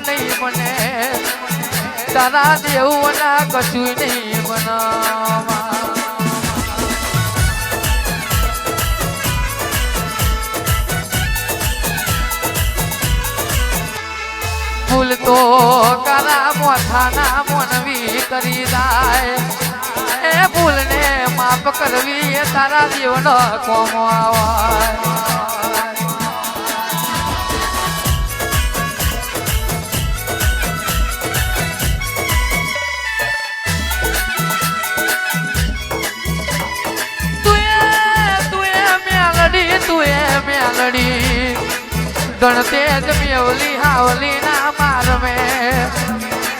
નહીં બને તારા દેવના કશું નહીં બનાવા ભૂલ તો કરા મોથાના મોનવી કરી જાય એ ભૂલને માફ કરવી એ તારા જીવનો કોમો આવે ગણતે જ મેવલી હાવલી ના માર મેં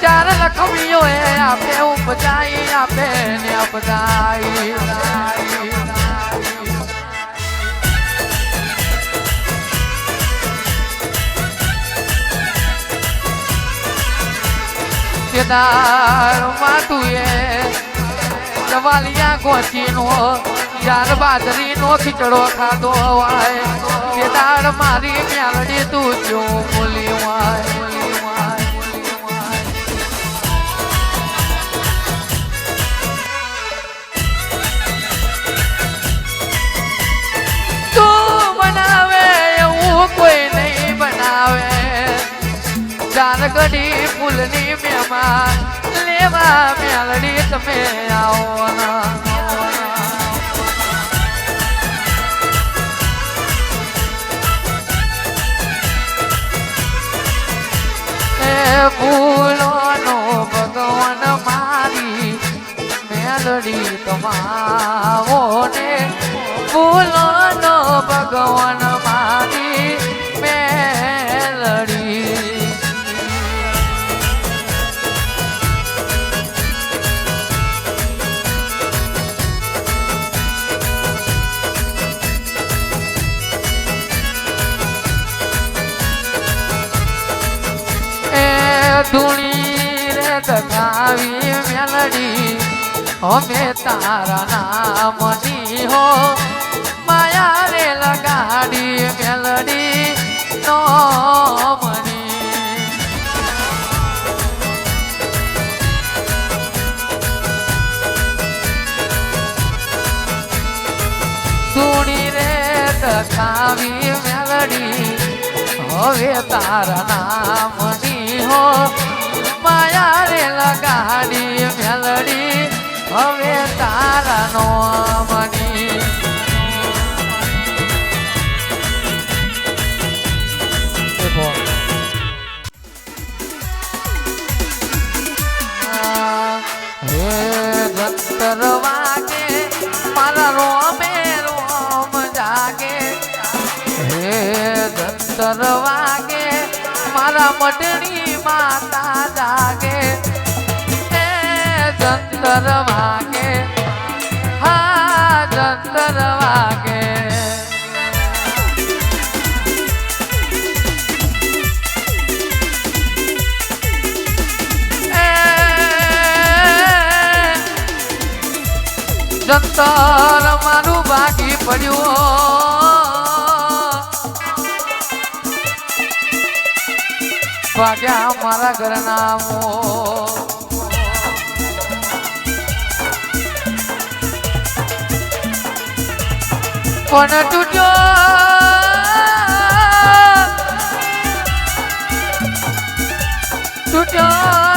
ચાર લખમીઓ એ આપે ઉપજાઈ આપે ને અપજાઈ કેદાર માતું એ જવાલિયા ગોચીનો ચાર બાજરીનો ખીચડો ખાધો હોય કેદાર મારી મેલડી તું જો બોલી વાય તું બનાવે એવું કોઈ નહીં બનાવે ચાર ઘડી ફૂલની મહેમાન લેવા મેલડી તમે આવો ના ફૂલોનો ભગવાન મારી મેલડી તમાવો ને ફૂલોનો ભગવાન મારી મેલડી ધૂણી રે દગાવી મેલડી અમે તારા નામની હો માયા રે લગાડી મેલડી નો મની ધૂણી રે દગાવી મેલડી હવે તારા નામની હો માયા રે લગાડી મેલડી હવે તારા નો મની હે જંતર વાગે મારા રોમે રોમ જાગે હે જંતર વાગે મારા મઢની માતા જાગે હે જંતર વાગે હા જંતર વાગે જંતર મારું ભાગી પડ્યું ભાગ્યા મારા ઘરના મો પણ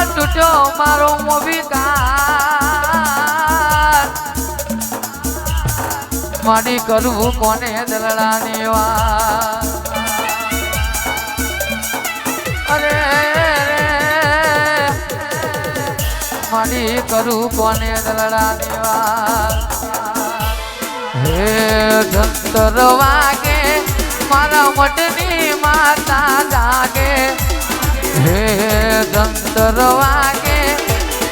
તૂટ્યો મારો મોવિકાર માડી કરવું કોને દલડાની વાત અરે માડી કરું કોને દલડાની વાત હે જંતર વાગે મારા મઢની માતા જાગે હે જંતર વાગે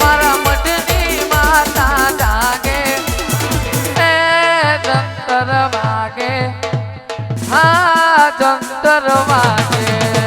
મારા મઢની માતા જાગે હે જંતર વાગે હા જંતર વાગે